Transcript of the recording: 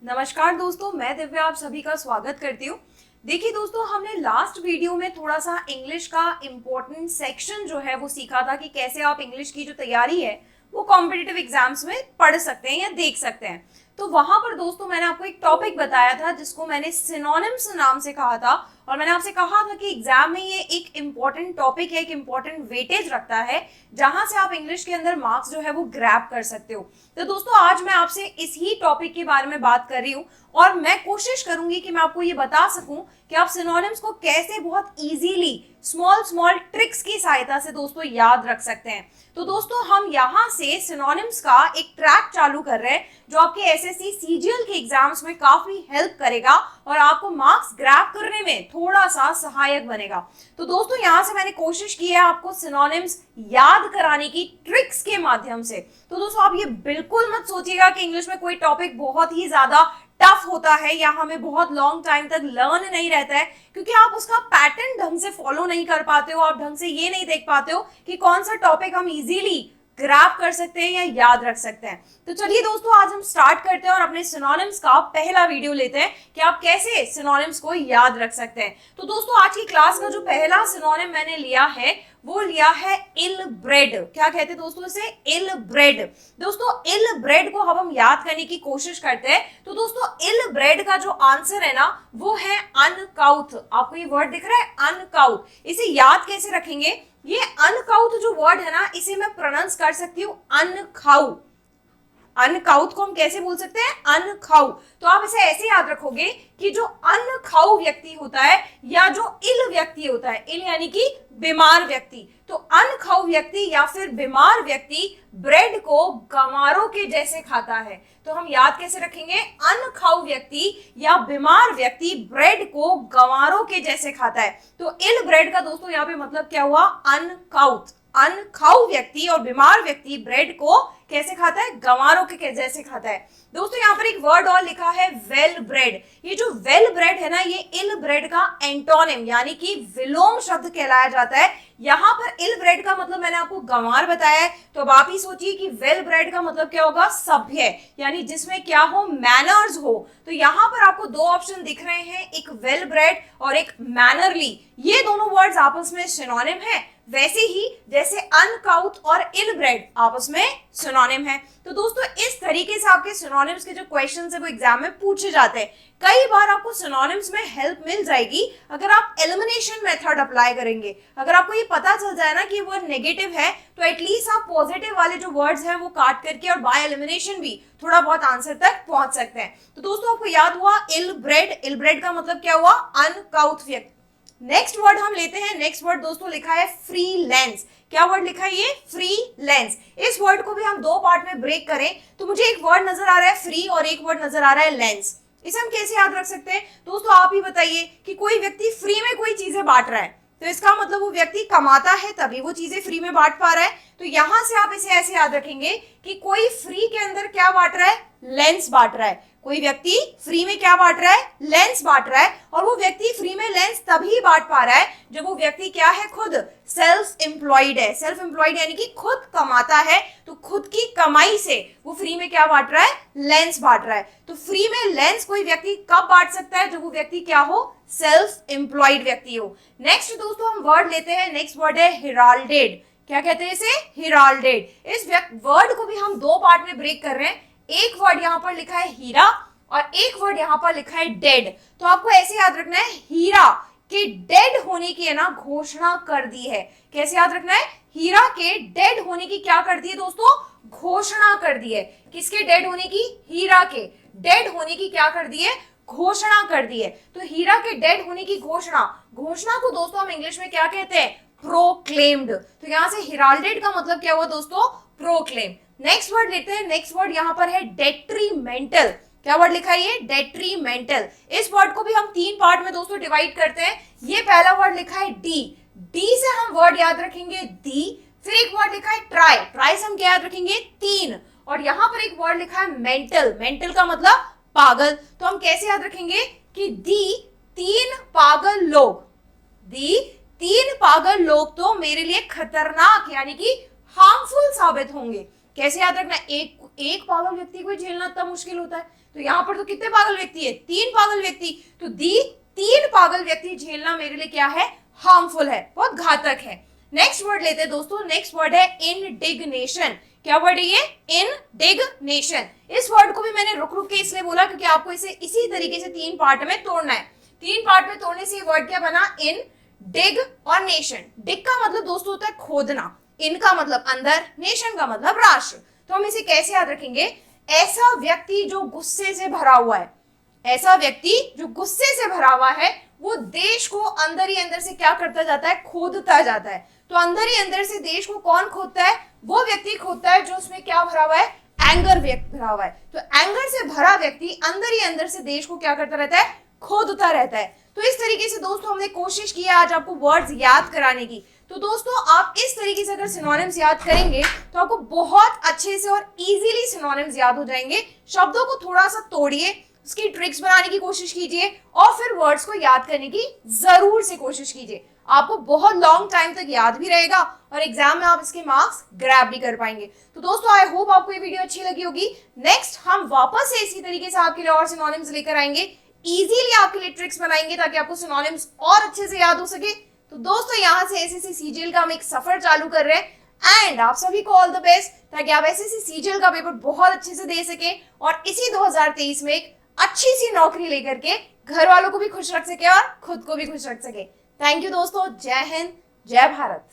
नमस्कार दोस्तों, मैं दिव्या आप सभी का स्वागत करती हूँ। देखिए दोस्तों, हमने लास्ट वीडियो में थोड़ा सा इंग्लिश का इम्पोर्टेंट सेक्शन जो है वो सीखा था कि कैसे आप इंग्लिश की जो तैयारी है वो कॉम्पिटिटिव एग्जाम्स में पढ़ सकते हैं या देख सकते हैं। तो वहां पर दोस्तों मैंने आपको एक टॉपिक बताया था जिसको मैंने सिनोनिम्स नाम से कहा था, और मैंने आपसे कहा था कि एग्जाम में ये एक इम्पॉर्टेंट टॉपिक है, एक इम्पॉर्टेंट वेटेज रखता है जहां से आप इंग्लिश के अंदर मार्क्स जो है वो ग्रैब कर सकते हो। तो दोस्तों आज मैं आपसे इस ही टॉपिक के बारे में बात कर रही हूँ और मैं कोशिश करूंगी कि मैं आपको ये बता सकूं कि आप सिनोनिम्स को कैसे बहुत इजीली स्मॉल स्मॉल ट्रिक्स की सहायता से दोस्तों याद रख सकते हैं। तो दोस्तों हम यहाँ से सिनोनिम्स का एक ट्रैक चालू कर रहे हैं जो आपके एसएससी सीजीएल के एग्जाम्स में काफी हेल्प करेगा और आपको मार्क्स ग्रैब करने में थोड़ा सा सहायक बनेगा। तो दोस्तों यहाँ से मैंने कोशिश की है आपको सिनोनिम्स याद कराने की ट्रिक्स के माध्यम से। तो दोस्तों आप ये बिल्कुल मत सोचिएगा कि इंग्लिश में कोई टॉपिक बहुत ही ज्यादा टफ होता है या हमें बहुत लॉन्ग टाइम तक लर्न नहीं रहता है, क्योंकि आप उसका पैटर्न ढंग से फॉलो नहीं कर पाते हो, आप ढंग से ये नहीं देख पाते हो कि कौन सा टॉपिक हम इजीली ग्रैब कर सकते हैं या याद रख सकते हैं। तो चलिए दोस्तों आज हम स्टार्ट करते हैं और अपने सिनोनिम्स का पहला वीडियो लेते हैं कि आप कैसे सिनोनिम्स को याद रख सकते हैं। तो दोस्तों आज की क्लास का जो पहला सिनोनिम मैंने लिया है वो लिया है इल ब्रेड। क्या कहते हैं दोस्तों इसे? Ill bred. दोस्तों इल ब्रेड को अब हम याद करने की कोशिश करते हैं। तो दोस्तों इल ब्रेड का जो आंसर है ना वो है अनकाउथ। आपको ये वर्ड दिख रहा है अनकाउथ। इसे याद कैसे रखेंगे? ये अनकाउथ जो वर्ड है ना इसे मैं प्रोनाउंस कर सकती हूँ अनखाउ। अनकाउथ को हम कैसे बोल सकते हैं? अनखाउ। तो आप इसे ऐसे याद रखोगे कि जो अनखाउ व्यक्ति होता है या जो इल व्यक्ति होता है, इल यानी कि बीमार व्यक्ति, तो अनखाउ व्यक्ति या फिर बीमार व्यक्ति ब्रेड को गंवारों के जैसे खाता है। तो हम याद कैसे रखेंगे? अनखाउ व्यक्ति या बीमार व्यक्ति ब्रेड को गंवारों के जैसे खाता है। तो इल ब्रेड का दोस्तों यहाँ पे मतलब क्या हुआ? अनकाउथ। अनखाउ व्यक्ति और बीमार व्यक्ति ब्रेड को कैसे खाता है? गंवारों के जैसे खाता है। दोस्तों यहाँ पर एक वर्ड और लिखा है वेल ब्रेड। ये जो वेल ब्रेड है ना ये इल ब्रेड का एंटोनिम यानी कि विलोम शब्द कहलाया जाता है। यहाँ पर इल ब्रेड का मतलब मैंने आपको गंवार बताया है, तो अब आप ही सोचिए कि वेल ब्रेड का मतलब क्या होगा? सभ्य, यानी जिसमें क्या हो? मैनर्स हो। तो यहाँ पर आपको दो ऑप्शन दिख रहे हैं, एक वेल ब्रेड और एक मैनरली। ये दोनों वर्ड्स आपस में सिनोनिम है, वैसे ही जैसे अनकाउथ और इल ब्रेड आपस में सिनोनिम है। तो दोस्तों इस तरीके से आपके सिनोनिम्स के जो क्वेश्चंस है वो एग्जाम में पूछे जाते हैं। कई बार आपको सिनोनिम्स में हेल्प मिल जाएगी अगर आप एलिमिनेशन मेथड अप्लाई करेंगे। अगर आपको ये पता चल जाए ना कि वर्ड नेगेटिव है तो एटलीस्ट आप पॉजिटिव वाले जो वर्ड्स हैं वो काट करके और बाय एलिमिनेशन भी थोड़ा बहुत आंसर तक पहुंच सकते हैं। तो दोस्तों आपको याद हुआ इल ब्रेड। इल ब्रेड का मतलब क्या हुआ? अनकाउथ व्यक्ति। नेक्स्ट वर्ड हम लेते हैं। नेक्स्ट वर्ड दोस्तों लिखा है फ्रीलांस। क्या वर्ड लिखा है ये? फ्रीलांस। इस वर्ड को भी हम दो पार्ट में ब्रेक करें तो मुझे एक वर्ड नजर आ रहा है फ्री और एक वर्ड नजर आ रहा है लेंस। इसे हम कैसे याद रख सकते हैं? दोस्तों आप ही बताइए कि कोई व्यक्ति फ्री में कोई चीजें बांट रहा है तो इसका मतलब वो व्यक्ति कमाता है तभी वो चीजें फ्री में बांट पा रहा है। तो यहां से आप इसे ऐसे याद रखेंगे कि कोई फ्री के अंदर क्या बांट रहा है? लेंस बांट रहा है। कोई व्यक्ति फ्री में क्या बांट रहा है? लेंस बांट रहा है। और वो व्यक्ति फ्री में लेंस तभी बांट पा रहा है जब वो व्यक्ति क्या है? खुद सेल्फ एम्प्लॉयड है। सेल्फ एम्प्लॉयड यानी कि खुद कमाता है, तो खुद की कमाई से वो फ्री में क्या बांट रहा है? लेंस बांट रहा है। तो फ्री में लेंस कोई व्यक्ति कब बांट सकता है? जब वो व्यक्ति क्या हो? सेल्फ एम्प्लॉयड व्यक्ति हो। नेक्स्ट दोस्तों हम वर्ड लेते हैं। नेक्स्ट वर्ड है हिराल्डेड। क्या कहते हैं इसे? हिराल्डेड। इस वर्ड को भी हम दो पार्ट में ब्रेक कर रहे हैं। एक वर्ड यहाँ पर लिखा है हीरा और एक वर्ड यहाँ पर लिखा है डेड। तो आपको ऐसे याद रखना है हीरा के डेड होने की है ना घोषणा कर दी है। कैसे याद रखना है? हीरा के डेड होने की क्या कर दी है दोस्तों? घोषणा कर दी है। किसके डेड होने की? हीरा के डेड होने की क्या कर दी है? घोषणा कर दी है। तो हीरा के डेड होने की घोषणा, घोषणा को दोस्तों हम इंग्लिश में क्या कहते हैं? प्रोक्लेम्ड। तो यहाँ से हिराल्डेड का मतलब क्या हुआ दोस्तों? प्रोक्लेम। नेक्स्ट वर्ड लेते हैं। नेक्स्ट वर्ड यहाँ पर है डेट्रीमेंटल। क्या वर्ड लिखा है ये? डेट्रीमेंटल। इस वर्ड को भी हम तीन पार्ट में दोस्तों डिवाइड करते हैं। ये पहला वर्ड लिखा है डी। डी से हम वर्ड याद रखेंगे दी। फिर एक वर्ड लिखा है ट्राई। ट्राई से हम क्या याद रखेंगे? तीन। और यहाँ पर एक वर्ड लिखा है मेंटल। मेंटल का मतलब पागल। तो हम कैसे याद रखेंगे कि दी तीन पागल लोग, दी तीन पागल लोग तो मेरे लिए खतरनाक यानी कि हार्मफुल साबित होंगे। कैसे याद रखना? एक पागल व्यक्ति को झेलना इतना मुश्किल होता है, तो यहाँ पर तो कितने पागल व्यक्ति है, 3 पागल व्यक्ति। तो दी 3 पागल व्यक्ति झेलना मेरे लिए क्या है, हार्मफुल है, बहुत घातक है। नेक्स्ट वर्ड लेते हैं दोस्तों, नेक्स्ट वर्ड है इंडिग्नेशन। क्या वर्ड है ये, इंडिग्नेशन। इस वर्ड को भी मैंने रुक रुक के इसलिए बोला क्योंकि आपको इसे इसी तरीके से 3 पार्ट में तोड़ना है। 3 पार्ट में तोड़ने से ये वर्ड क्या बना, इन, डिग और नेशन। डिग का मतलब दोस्तों होता है खोदना, इन का मतलब अंदर, नेशन का मतलब राष्ट्र। तो हम इसे कैसे याद रखेंगे, ऐसा व्यक्ति जो गुस्से से भरा हुआ है, ऐसा व्यक्ति जो गुस्से से भरा हुआ है वो देश को अंदर ही अंदर से क्या करता जाता है, खोदता जाता है। तो अंदर ही अंदर से देश को कौन खोदता है, वो व्यक्ति खोदता है जो उसमें क्या भरा हुआ है, एंगर व्यक्त भरा हुआ है। तो एंगर से भरा व्यक्ति अंदर ही अंदर से देश को क्या करता रहता है, खोदता रहता है। तो इस तरीके से दोस्तों हमने कोशिश की है आज आपको वर्ड्स याद कराने की। तो दोस्तों आप इस तरीके से अगर सिनोनिम्स याद करेंगे तो आपको बहुत अच्छे से और इजीली सिनोनिम्स याद हो जाएंगे। शब्दों को थोड़ा सा तोड़िए, उसकी ट्रिक्स बनाने की कोशिश कीजिए और फिर वर्ड्स को याद करने की जरूर से कोशिश कीजिए। आपको बहुत लॉन्ग टाइम तक याद भी रहेगा और एग्जाम में आप इसके मार्क्स ग्रैब भी कर पाएंगे। तो दोस्तों आई होप आपको ये वीडियो अच्छी लगी होगी। नेक्स्ट हम वापस से इसी तरीके से आपके लिए और सिनोनिम्स लेकर आएंगे, इजीली आपके लिए ट्रिक्स बनाएंगे ताकि आपको सिनोनिम्स और अच्छे से याद हो सके। तो दोस्तों यहाँ से एसएससी सीजीएल का हम एक सफर चालू कर रहे हैं एंड आप सभी को ऑल द बेस्ट, ताकि आप एसएससी सीजीएल का पेपर बहुत अच्छे से दे सके और इसी 2023 में एक अच्छी सी नौकरी लेकर के घर वालों को भी खुश रख सके और खुद को भी खुश रख सके। थैंक यू दोस्तों, जय हिंद, जय भारत।